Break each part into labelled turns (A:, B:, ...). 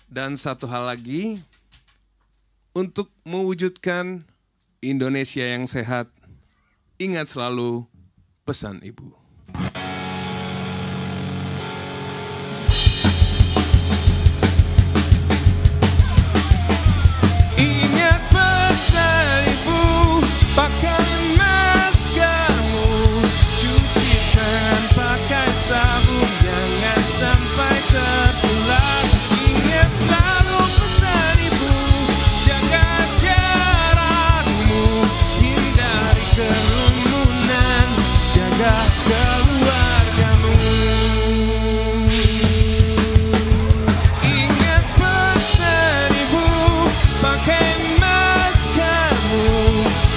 A: Dan satu hal lagi, untuk mewujudkan Indonesia yang sehat, ingat selalu pesan Ibu. Ingat pesan Ibu, pakai maskermu, cuci tangan pakai sabun, jangan sampai tertular. Ingat selalu pesan Ibu, jaga jarakmu, hindari kerumunan, jaga keluargamu. Ingat pesan Ibu, pakai maskermu,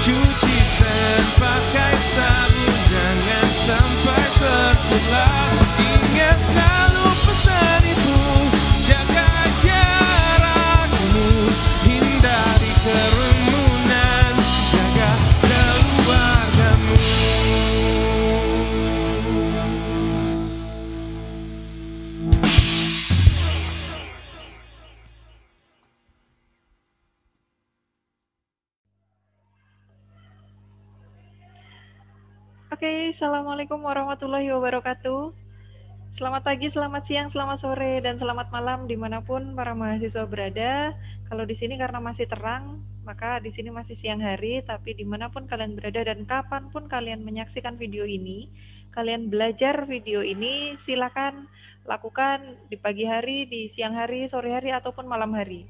A: cuci tangan pakai sabun, jangan sampai tertular. Ingat selalu pesan Ibu, jaga jarakmu, hindari kerumunan, jaga keluargamu.
B: Oke, Assalamualaikum warahmatullahi wabarakatuh. Selamat pagi, selamat siang, selamat sore, dan selamat malam dimanapun para mahasiswa berada. Kalau di sini karena masih terang, maka di sini masih siang hari, tapi dimanapun kalian berada dan kapanpun kalian menyaksikan video ini, kalian belajar video ini, silakan lakukan di pagi hari, di siang hari, sore hari, ataupun malam hari.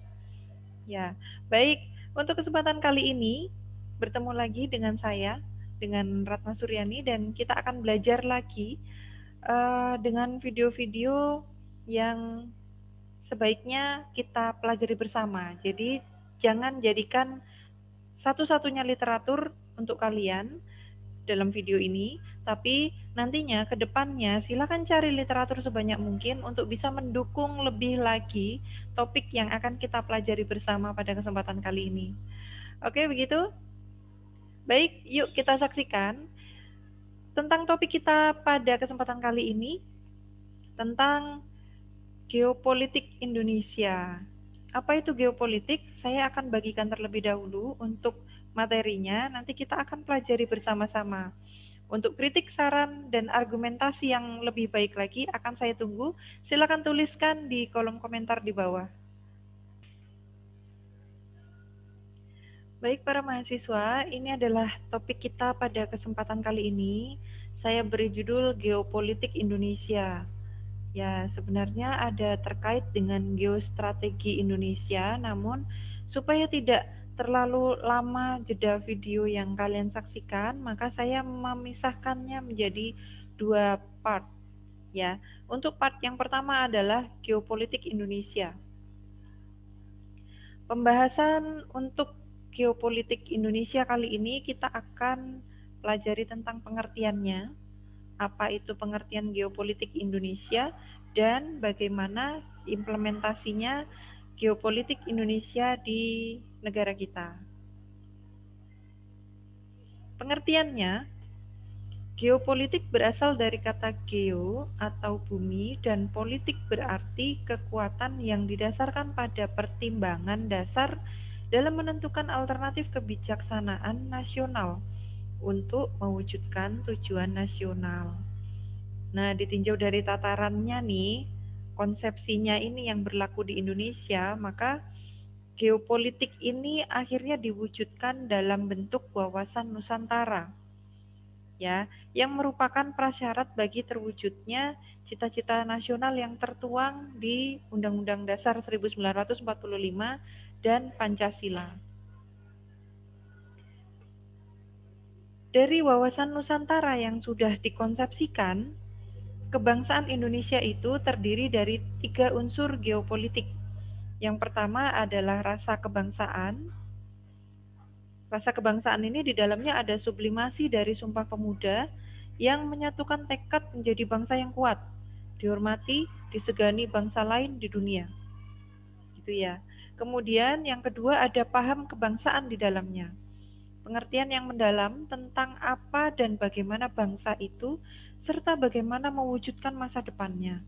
B: Ya, baik. Untuk kesempatan kali ini, bertemu lagi dengan saya, dengan Ratna Suryani, dan kita akan belajar lagi dengan video-video yang sebaiknya kita pelajari bersama. Jadi, jangan jadikan satu-satunya literatur untuk kalian dalam video ini, tapi nantinya ke depannya silakan cari literatur sebanyak mungkin untuk bisa mendukung lebih lagi topik yang akan kita pelajari bersama pada kesempatan kali ini. Oke, begitu? Baik, yuk kita saksikan tentang topik kita pada kesempatan kali ini, tentang geopolitik Indonesia. Apa itu geopolitik? Saya akan bagikan terlebih dahulu untuk materinya, nanti kita akan pelajari bersama-sama. Untuk kritik, saran, dan argumentasi yang lebih baik lagi akan saya tunggu. Silakan tuliskan di kolom komentar di bawah. Baik para mahasiswa, ini adalah topik kita pada kesempatan kali ini. Saya beri judul Geopolitik Indonesia. Ya, sebenarnya ada terkait dengan geostrategi Indonesia, namun supaya tidak terlalu lama jeda video yang kalian saksikan, maka saya memisahkannya menjadi dua part. Ya, untuk part yang pertama adalah geopolitik Indonesia. Pembahasan untuk geopolitik Indonesia kali ini kita akan pelajari tentang pengertiannya, apa itu pengertian geopolitik Indonesia, dan bagaimana implementasinya geopolitik Indonesia di negara kita. Pengertiannya, geopolitik berasal dari kata geo atau bumi dan politik berarti kekuatan yang didasarkan pada pertimbangan dasar dalam menentukan alternatif kebijaksanaan nasional untuk mewujudkan tujuan nasional. Nah, ditinjau dari tatarannya nih, konsepsinya ini yang berlaku di Indonesia, maka geopolitik ini akhirnya diwujudkan dalam bentuk wawasan Nusantara, ya, yang merupakan prasyarat bagi terwujudnya cita-cita nasional yang tertuang di Undang-Undang Dasar 1945 dan Pancasila. Dari wawasan Nusantara yang sudah dikonsepsikan, kebangsaan Indonesia itu terdiri dari 3 unsur geopolitik. Yang pertama adalah rasa kebangsaan. Rasa kebangsaan ini di dalamnya ada sublimasi dari Sumpah Pemuda yang menyatukan tekad menjadi bangsa yang kuat, dihormati, disegani bangsa lain di dunia. Gitu ya. Kemudian yang kedua ada paham kebangsaan di dalamnya. Pengertian yang mendalam tentang apa dan bagaimana bangsa itu serta bagaimana mewujudkan masa depannya.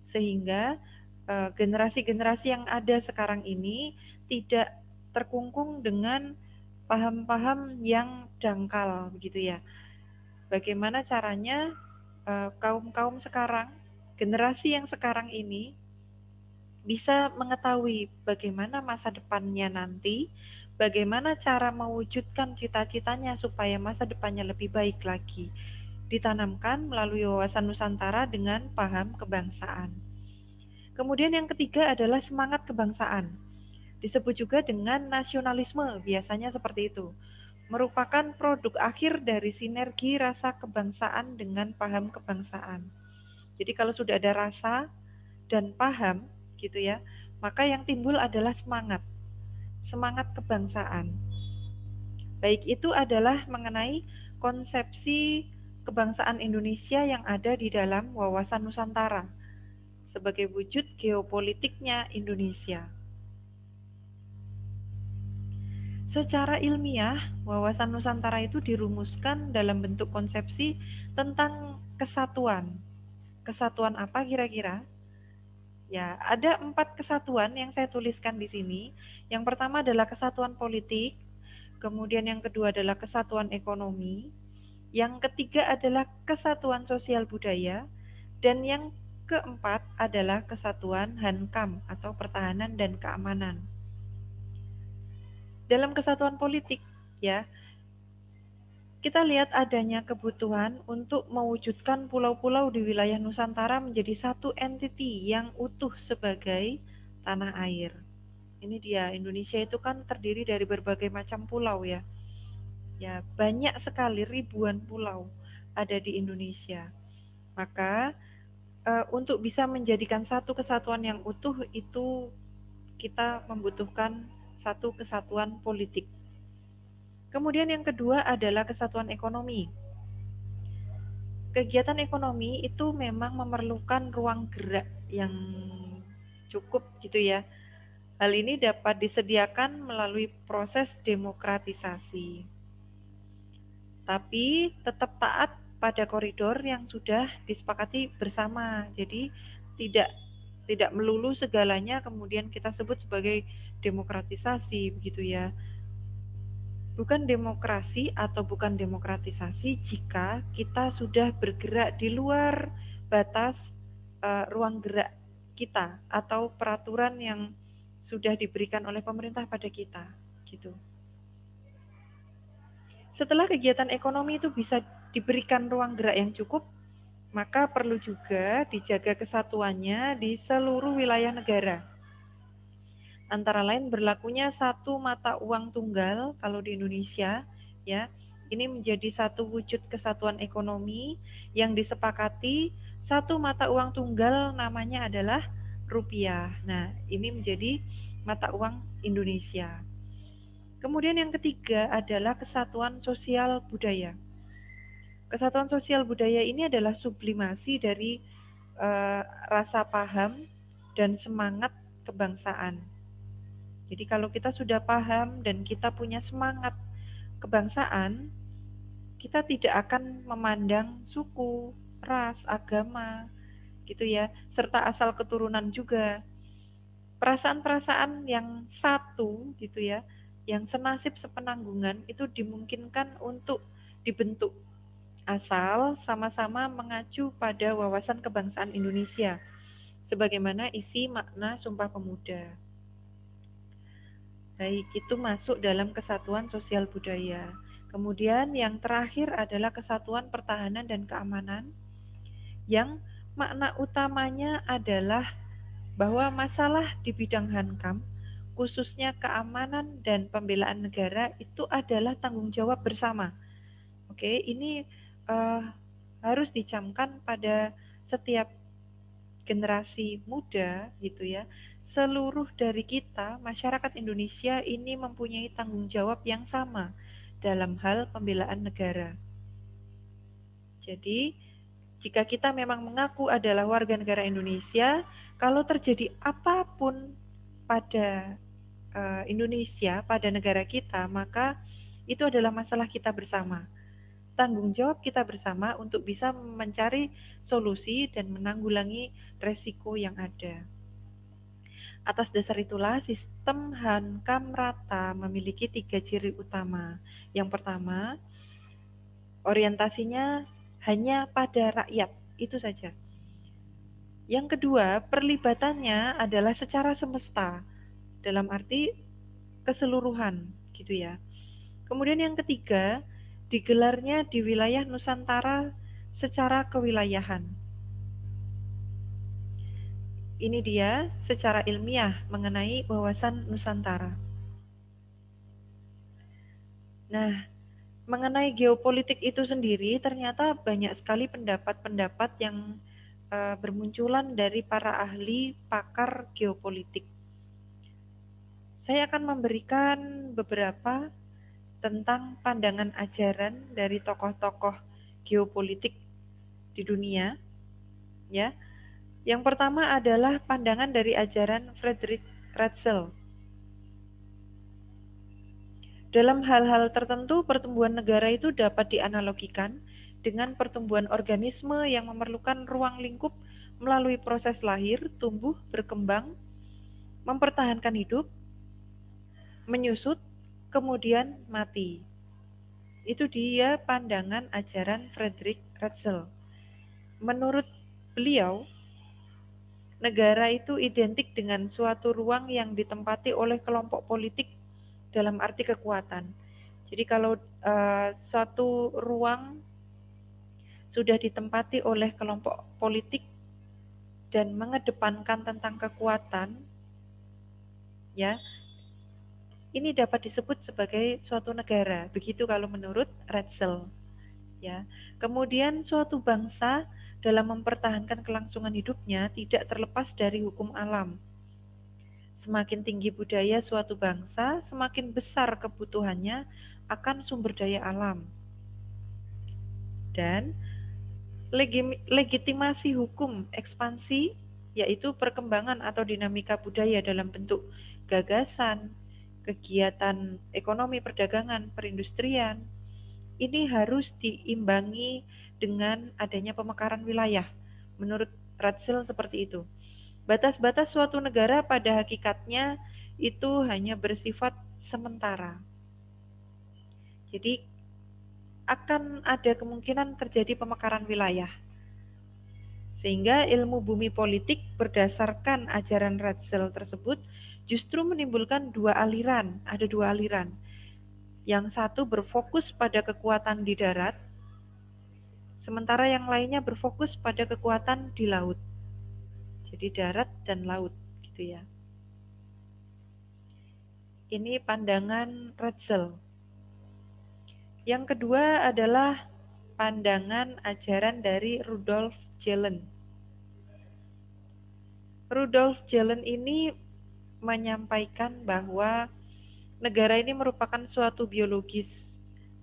B: Sehingga generasi-generasi yang ada sekarang ini tidak terkungkung dengan paham-paham yang dangkal begitu ya. Bagaimana caranya kaum-kaum sekarang, generasi yang sekarang ini bisa mengetahui bagaimana masa depannya nanti, bagaimana cara mewujudkan cita-citanya supaya masa depannya lebih baik lagi, ditanamkan melalui wawasan Nusantara dengan paham kebangsaan. Kemudian yang ketiga adalah semangat kebangsaan. Disebut juga dengan nasionalisme, biasanya seperti itu. Merupakan produk akhir dari sinergi rasa kebangsaan dengan paham kebangsaan. Jadi kalau sudah ada rasa dan paham gitu ya, maka yang timbul adalah semangat. Semangat kebangsaan. Baik itu adalah mengenai konsepsi kebangsaan Indonesia yang ada di dalam wawasan Nusantara sebagai wujud geopolitiknya Indonesia. Secara ilmiah, wawasan Nusantara itu dirumuskan dalam bentuk konsepsi tentang kesatuan. Kesatuan apa kira-kira? Ya, ada 4 kesatuan yang saya tuliskan di sini. Yang pertama adalah kesatuan politik, kemudian yang kedua adalah kesatuan ekonomi, yang ketiga adalah kesatuan sosial budaya, dan yang keempat adalah kesatuan Hankam atau pertahanan dan keamanan. Dalam kesatuan politik, ya, kita lihat adanya kebutuhan untuk mewujudkan pulau-pulau di wilayah Nusantara menjadi satu entiti yang utuh sebagai tanah air. Ini dia, Indonesia itu kan terdiri dari berbagai macam pulau ya. Ya, banyak sekali ribuan pulau ada di Indonesia. Maka untuk bisa menjadikan satu kesatuan yang utuh itu kita membutuhkan satu kesatuan politik. Kemudian yang kedua adalah kesatuan ekonomi. Kegiatan ekonomi itu memang memerlukan ruang gerak yang cukup gitu ya. Hal ini dapat disediakan melalui proses demokratisasi. Tapi tetap taat pada koridor yang sudah disepakati bersama. Jadi tidak melulu segalanya kemudian kita sebut sebagai demokratisasi begitu ya. Bukan demokrasi atau bukan demokratisasi jika kita sudah bergerak di luar batas ruang gerak kita atau peraturan yang sudah diberikan oleh pemerintah pada kita, gitu. Setelah kegiatan ekonomi itu bisa diberikan ruang gerak yang cukup, maka perlu juga dijaga kesatuannya di seluruh wilayah negara. Antara lain berlakunya satu mata uang tunggal kalau di Indonesia ya. Ini menjadi satu wujud kesatuan ekonomi yang disepakati, satu mata uang tunggal namanya adalah rupiah. Nah, ini menjadi mata uang Indonesia. Kemudian yang ketiga adalah kesatuan sosial budaya. Kesatuan sosial budaya ini adalah sublimasi dari rasa paham dan semangat kebangsaan. Jadi kalau kita sudah paham dan kita punya semangat kebangsaan, kita tidak akan memandang suku, ras, agama, gitu ya, serta asal keturunan juga. Perasaan-perasaan yang satu, gitu ya, yang senasib sepenanggungan itu dimungkinkan untuk dibentuk asal sama-sama mengacu pada wawasan kebangsaan Indonesia, sebagaimana isi makna Sumpah Pemuda. Baik, itu masuk dalam kesatuan sosial budaya. Kemudian yang terakhir adalah kesatuan pertahanan dan keamanan, yang makna utamanya adalah bahwa masalah di bidang Hankam, khususnya keamanan dan pembelaan negara, itu adalah tanggung jawab bersama. Oke, ini harus dicamkan pada setiap generasi muda gitu ya. Seluruh dari kita, masyarakat Indonesia ini mempunyai tanggung jawab yang sama dalam hal pembelaan negara. Jadi, jika kita memang mengaku adalah warga negara Indonesia, kalau terjadi apapun pada Indonesia, pada negara kita, maka itu adalah masalah kita bersama. Tanggung jawab kita bersama untuk bisa mencari solusi dan menanggulangi resiko yang ada. Atas dasar itulah sistem hankam rata memiliki 3 ciri utama. Yang pertama, orientasinya hanya pada rakyat, itu saja. Yang kedua, perlibatannya adalah secara semesta, dalam arti keseluruhan, gitu ya. Kemudian yang ketiga, digelarnya di wilayah Nusantara secara kewilayahan. Ini dia secara ilmiah mengenai wawasan Nusantara. Nah, mengenai geopolitik itu sendiri ternyata banyak sekali pendapat-pendapat yang bermunculan dari para ahli pakar geopolitik. Saya akan memberikan beberapa tentang pandangan ajaran dari tokoh-tokoh geopolitik di dunia, ya. Yang pertama adalah pandangan dari ajaran Friedrich Ratzel. Dalam hal-hal tertentu, pertumbuhan negara itu dapat dianalogikan dengan pertumbuhan organisme yang memerlukan ruang lingkup melalui proses lahir, tumbuh, berkembang, mempertahankan hidup, menyusut, kemudian mati. Itu dia pandangan ajaran Friedrich Ratzel. Menurut beliau, negara itu identik dengan suatu ruang yang ditempati oleh kelompok politik dalam arti kekuatan. Jadi kalau suatu ruang sudah ditempati oleh kelompok politik dan mengedepankan tentang kekuatan, ya, ini dapat disebut sebagai suatu negara. Begitu kalau menurut Ratzel, ya. Kemudian suatu bangsa dalam mempertahankan kelangsungan hidupnya tidak terlepas dari hukum alam. Semakin tinggi budaya suatu bangsa, semakin besar kebutuhannya akan sumber daya alam. Dan legitimasi hukum ekspansi, yaitu perkembangan atau dinamika budaya dalam bentuk gagasan, kegiatan ekonomi, perdagangan, perindustrian, ini harus diimbangi dengan adanya pemekaran wilayah. Menurut Ratzel seperti itu. Batas-batas suatu negara pada hakikatnya itu hanya bersifat sementara. Jadi akan ada kemungkinan terjadi pemekaran wilayah. Sehingga ilmu bumi politik berdasarkan ajaran Ratzel tersebut justru menimbulkan dua aliran. Ada dua aliran. Yang satu berfokus pada kekuatan di darat, sementara yang lainnya berfokus pada kekuatan di laut. Jadi darat dan laut, gitu ya. Ini pandangan Ratzel. Yang kedua adalah pandangan ajaran dari Rudolf Jelen. Rudolf Jelen ini menyampaikan bahwa negara ini merupakan suatu biologis,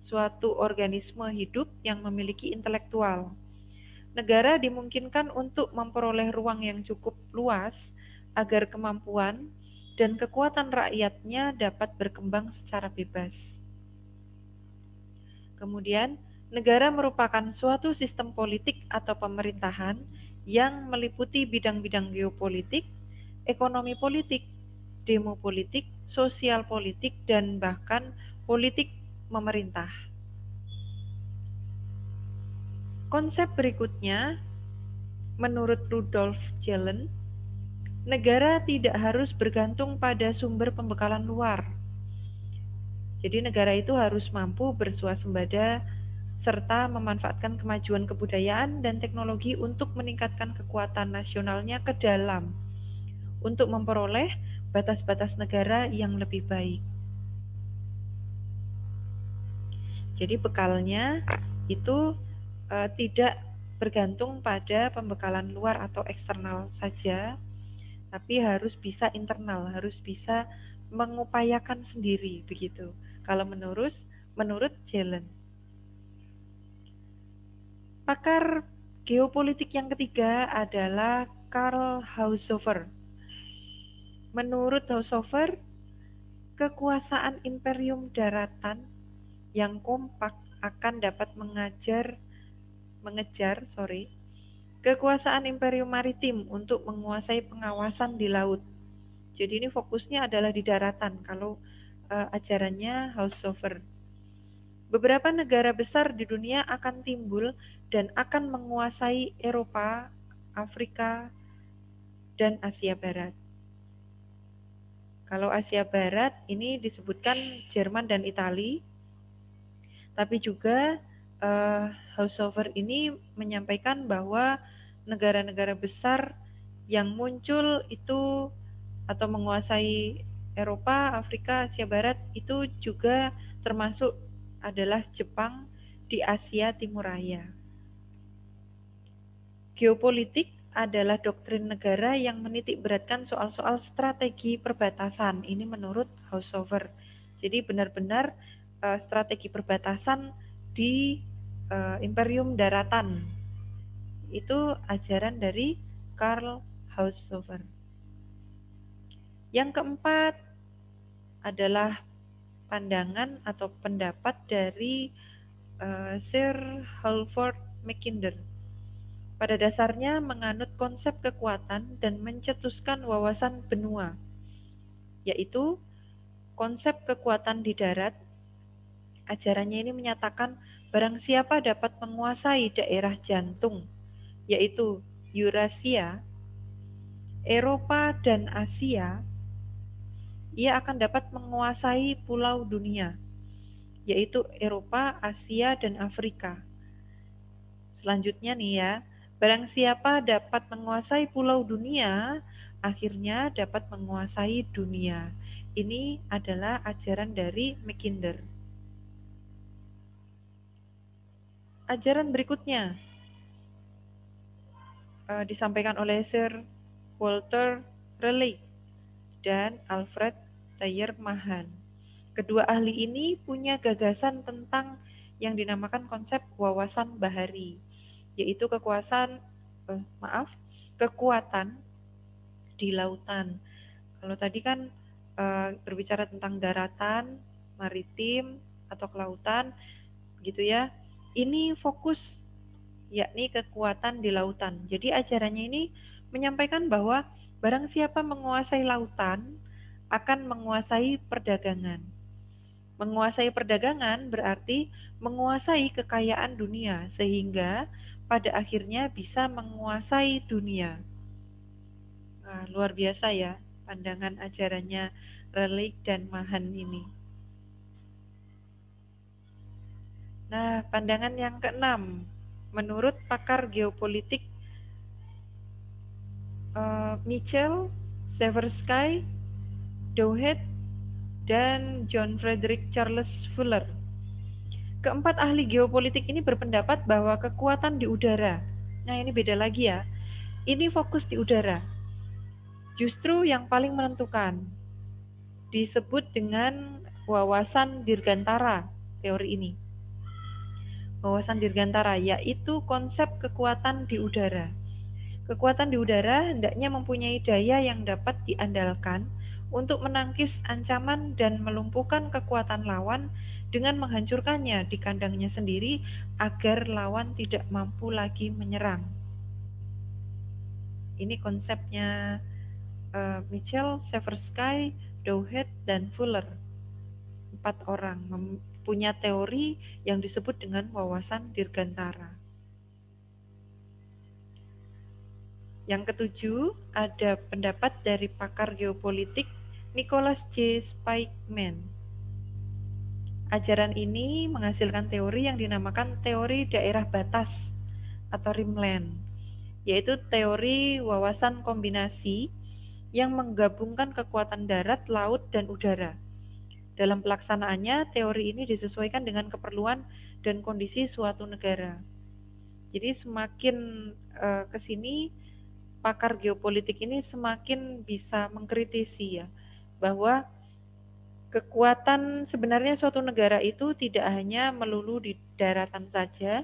B: suatu organisme hidup yang memiliki intelektual. Negara dimungkinkan untuk memperoleh ruang yang cukup luas agar kemampuan dan kekuatan rakyatnya dapat berkembang secara bebas. Kemudian, negara merupakan suatu sistem politik atau pemerintahan yang meliputi bidang-bidang geopolitik, ekonomi politik, demo politik, sosial politik, dan bahkan politik memerintah. Konsep berikutnya, menurut Rudolf Jelen, negara tidak harus bergantung pada sumber pembekalan luar. Jadi negara itu harus mampu bersuasembada serta memanfaatkan kemajuan kebudayaan dan teknologi untuk meningkatkan kekuatan nasionalnya ke dalam, untuk memperoleh batas-batas negara yang lebih baik. Jadi bekalnya itu tidak bergantung pada pembekalan luar atau eksternal saja, tapi harus bisa internal, harus bisa mengupayakan sendiri, begitu. Kalau menurut Jelen. Pakar geopolitik yang ketiga adalah Karl Haushofer. Menurut Haushofer, kekuasaan imperium daratan yang kompak akan dapat mengejar kekuasaan imperium maritim untuk menguasai pengawasan di laut. Jadi ini fokusnya adalah di daratan kalau ajarannya Haushofer. Beberapa negara besar di dunia akan timbul dan akan menguasai Eropa, Afrika, dan Asia Barat. Kalau Asia Barat ini disebutkan Jerman dan Italia, tapi juga Haushofer ini menyampaikan bahwa negara-negara besar yang muncul itu atau menguasai Eropa, Afrika, Asia Barat itu juga termasuk adalah Jepang di Asia Timur Raya. Geopolitik adalah doktrin negara yang menitik beratkan soal-soal strategi perbatasan. Ini menurut Haushofer. Jadi benar-benar strategi perbatasan di imperium daratan. Itu ajaran dari Karl Haushofer. Yang keempat adalah pandangan atau pendapat dari Sir Halford Mackinder. Pada dasarnya menganut konsep kekuatan dan mencetuskan wawasan benua, yaitu konsep kekuatan di darat. Ajarannya ini menyatakan barang siapa dapat menguasai daerah jantung, yaitu Eurasia, Eropa, dan Asia, ia akan dapat menguasai pulau dunia, yaitu Eropa, Asia, dan Afrika. Selanjutnya nih ya, barang siapa dapat menguasai pulau dunia, akhirnya dapat menguasai dunia. Ini adalah ajaran dari Mackinder. Ajaran berikutnya disampaikan oleh Sir Walter Raleigh dan Alfred Thayer Mahan. Kedua ahli ini punya gagasan tentang yang dinamakan konsep wawasan bahari, yaitu kekuatan di lautan. Kalau tadi kan berbicara tentang daratan, maritim atau kelautan, gitu ya. Ini fokus yakni kekuatan di lautan. Jadi ajarannya ini menyampaikan bahwa barang siapa menguasai lautan akan menguasai perdagangan. Menguasai perdagangan berarti menguasai kekayaan dunia sehingga pada akhirnya bisa menguasai dunia. Nah, luar biasa ya pandangan ajarannya Raleigh dan Mahan ini. Nah, pandangan yang keenam, menurut pakar geopolitik Michel Seversky, Dowhead, dan John Frederick Charles Fuller. Keempat ahli geopolitik ini berpendapat bahwa kekuatan di udara, nah ini beda lagi ya, ini fokus di udara, justru yang paling menentukan. Disebut dengan wawasan dirgantara, teori ini. Wawasan dirgantara yaitu konsep kekuatan di udara. Kekuatan di udara hendaknya mempunyai daya yang dapat diandalkan untuk menangkis ancaman dan melumpuhkan kekuatan lawan dengan menghancurkannya di kandangnya sendiri agar lawan tidak mampu lagi menyerang. Ini konsepnya Michel Seversky, Dowhead, dan Fuller. 4 orang punya teori yang disebut dengan wawasan dirgantara. Yang ketujuh, ada pendapat dari pakar geopolitik Nicholas J. Spykman. Ajaran ini menghasilkan teori yang dinamakan teori daerah batas atau rimland, yaitu teori wawasan kombinasi yang menggabungkan kekuatan darat, laut, dan udara. Dalam pelaksanaannya, teori ini disesuaikan dengan keperluan dan kondisi suatu negara. Jadi semakin ke sini, pakar geopolitik ini semakin bisa mengkritisi ya, bahwa kekuatan sebenarnya suatu negara itu tidak hanya melulu di daratan saja,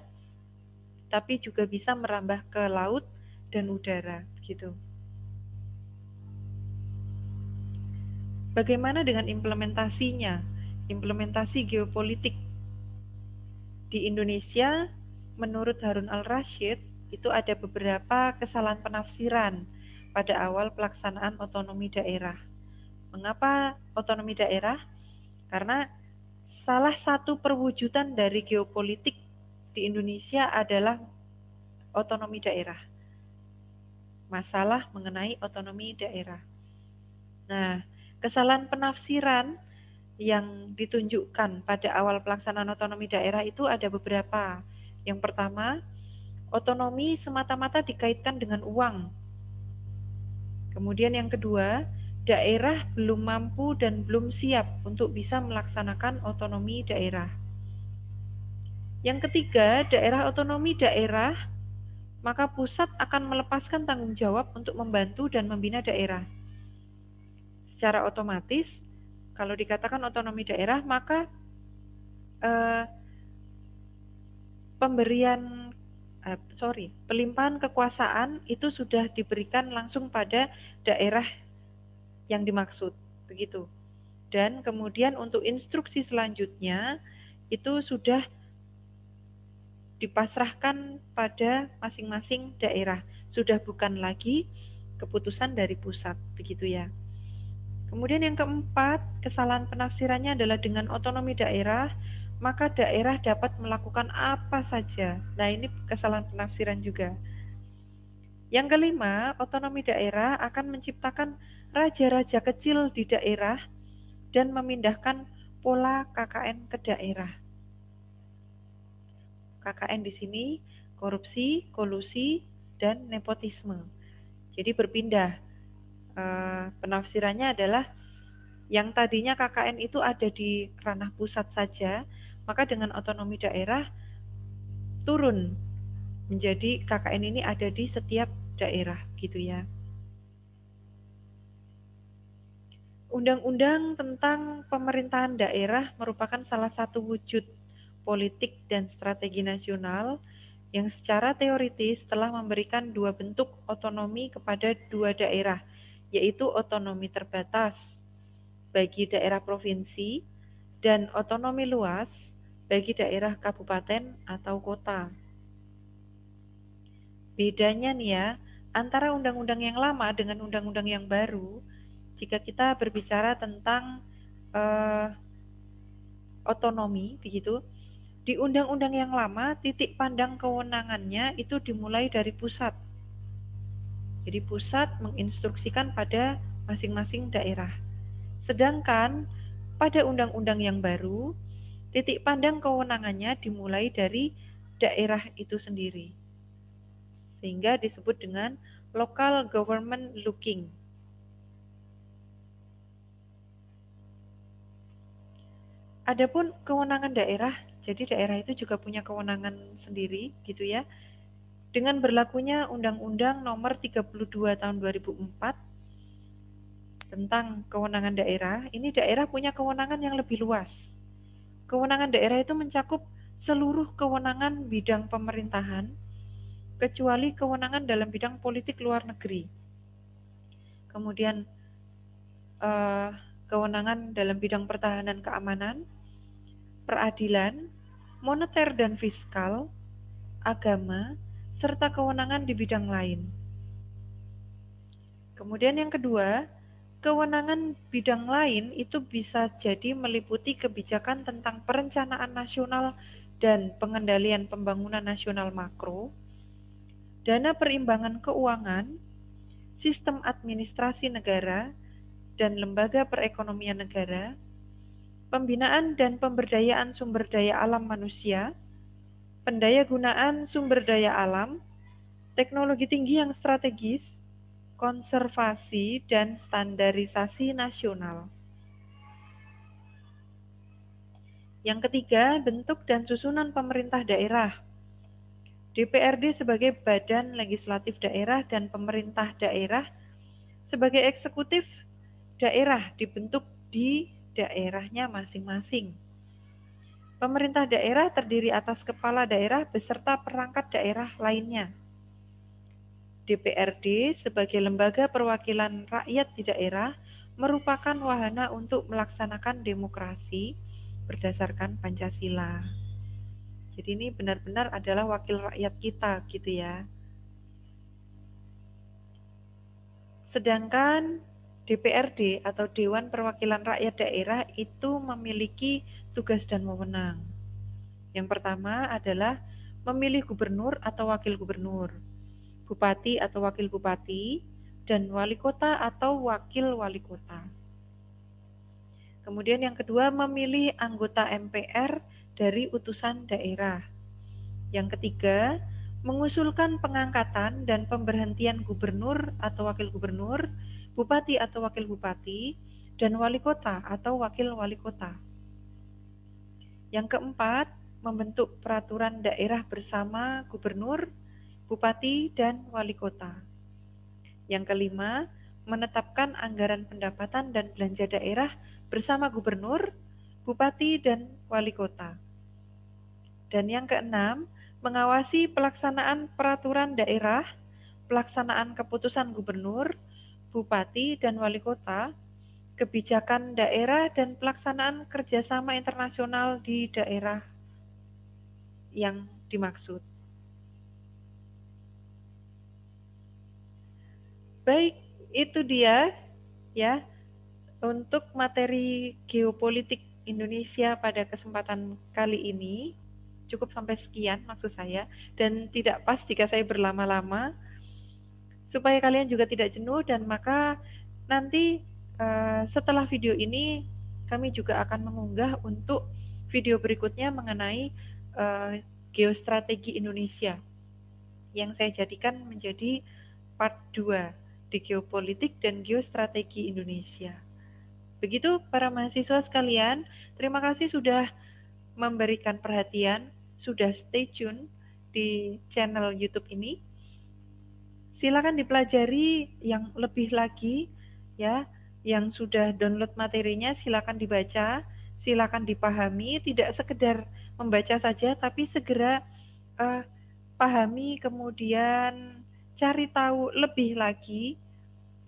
B: tapi juga bisa merambah ke laut dan udara, gitu. Bagaimana dengan implementasinya? Implementasi geopolitik di Indonesia, menurut Harun Al-Rashid, itu ada beberapa kesalahan penafsiran pada awal pelaksanaan otonomi daerah. Mengapa otonomi daerah? Karena salah satu perwujudan dari geopolitik di Indonesia adalah otonomi daerah. Masalah mengenai otonomi daerah. Nah, kesalahan penafsiran yang ditunjukkan pada awal pelaksanaan otonomi daerah itu ada beberapa. Yang pertama, otonomi semata-mata dikaitkan dengan uang. Kemudian yang kedua, daerah belum mampu dan belum siap untuk bisa melaksanakan otonomi daerah. Yang ketiga, daerah otonomi daerah, maka pusat akan melepaskan tanggung jawab untuk membantu dan membina daerah. Secara otomatis, kalau dikatakan otonomi daerah, maka pelimpahan kekuasaan itu sudah diberikan langsung pada daerah yang dimaksud, begitu. Dan kemudian untuk instruksi selanjutnya itu sudah dipasrahkan pada masing-masing daerah, sudah bukan lagi keputusan dari pusat, begitu ya. Kemudian yang keempat, kesalahan penafsirannya adalah dengan otonomi daerah, maka daerah dapat melakukan apa saja. Nah, ini kesalahan penafsiran juga. Yang kelima, otonomi daerah akan menciptakan raja-raja kecil di daerah dan memindahkan pola KKN ke daerah. KKN di sini korupsi, kolusi, dan nepotisme. Jadi berpindah. Penafsirannya adalah yang tadinya KKN itu ada di ranah pusat saja, maka dengan otonomi daerah turun menjadi KKN ini ada di setiap daerah, gitu ya. Undang-undang tentang pemerintahan daerah merupakan salah satu wujud politik dan strategi nasional yang secara teoritis telah memberikan dua bentuk otonomi kepada dua daerah, yaitu otonomi terbatas bagi daerah provinsi dan otonomi luas bagi daerah kabupaten atau kota. Bedanya nih ya, antara undang-undang yang lama dengan undang-undang yang baru, jika kita berbicara tentang otonomi, begitu, di undang-undang yang lama, titik pandang kewenangannya itu dimulai dari pusat. Jadi pusat menginstruksikan pada masing-masing daerah. Sedangkan pada undang-undang yang baru, titik pandang kewenangannya dimulai dari daerah itu sendiri. Sehingga disebut dengan local government looking. Adapun kewenangan daerah, jadi daerah itu juga punya kewenangan sendiri gitu ya. Dengan berlakunya Undang-Undang Nomor 32 Tahun 2004 tentang kewenangan daerah, ini daerah punya kewenangan yang lebih luas. Kewenangan daerah itu mencakup seluruh kewenangan bidang pemerintahan, kecuali kewenangan dalam bidang politik luar negeri. Kemudian kewenangan dalam bidang pertahanan keamanan, peradilan, moneter dan fiskal, agama, serta kewenangan di bidang lain. Kemudian yang kedua, kewenangan bidang lain itu bisa jadi meliputi kebijakan tentang perencanaan nasional dan pengendalian pembangunan nasional makro, dana perimbangan keuangan, sistem administrasi negara, dan lembaga perekonomian negara, pembinaan dan pemberdayaan sumber daya alam manusia, pendayagunaan sumber daya alam, teknologi tinggi yang strategis, konservasi, dan standarisasi nasional. Yang ketiga, bentuk dan susunan pemerintah daerah. DPRD sebagai badan legislatif daerah dan pemerintah daerah sebagai eksekutif daerah dibentuk di daerahnya masing-masing. Pemerintah daerah terdiri atas kepala daerah beserta perangkat daerah lainnya. DPRD sebagai lembaga perwakilan rakyat di daerah merupakan wahana untuk melaksanakan demokrasi berdasarkan Pancasila. Jadi ini benar-benar adalah wakil rakyat kita gitu ya. Sedangkan DPRD atau Dewan Perwakilan Rakyat Daerah itu memiliki tugas dan wewenang. Yang pertama adalah memilih gubernur atau wakil gubernur, bupati atau wakil bupati, dan wali kota atau wakil wali kota. Kemudian yang kedua, memilih anggota MPR dari utusan daerah. Yang ketiga, mengusulkan pengangkatan dan pemberhentian gubernur atau wakil gubernur, bupati atau wakil bupati, dan wali kota atau wakil wali kota. Yang keempat, membentuk peraturan daerah bersama gubernur, bupati, dan wali kota. Yang kelima, menetapkan anggaran pendapatan dan belanja daerah bersama gubernur, bupati, dan wali kota. Dan yang keenam, mengawasi pelaksanaan peraturan daerah, pelaksanaan keputusan gubernur, bupati, dan wali kota, kebijakan daerah, dan pelaksanaan kerjasama internasional di daerah yang dimaksud. Baik, itu dia ya untuk materi geopolitik Indonesia pada kesempatan kali ini. Cukup sampai sekian maksud saya, dan tidak pas jika saya berlama-lama supaya kalian juga tidak jenuh. Dan maka nanti setelah video ini kami juga akan mengunggah untuk video berikutnya mengenai geostrategi Indonesia yang saya jadikan menjadi part 2 di geopolitik dan geostrategi Indonesia. Begitu para mahasiswa sekalian, terima kasih sudah memberikan perhatian, sudah stay tune di channel YouTube ini. Silakan dipelajari yang lebih lagi ya, yang sudah download materinya silakan dibaca, silakan dipahami, tidak sekedar membaca saja tapi segera pahami, kemudian cari tahu lebih lagi,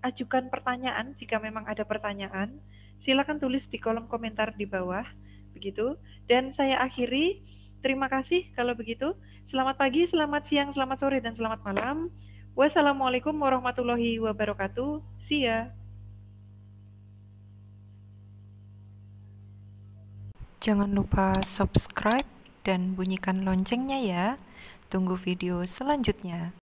B: ajukan pertanyaan jika memang ada pertanyaan, silakan tulis di kolom komentar di bawah, begitu. Dan saya akhiri, terima kasih kalau begitu. Selamat pagi, selamat siang, selamat sore, dan selamat malam. Wassalamualaikum warahmatullahi wabarakatuh. See ya.
C: Jangan lupa subscribe dan bunyikan loncengnya ya. Tunggu video selanjutnya.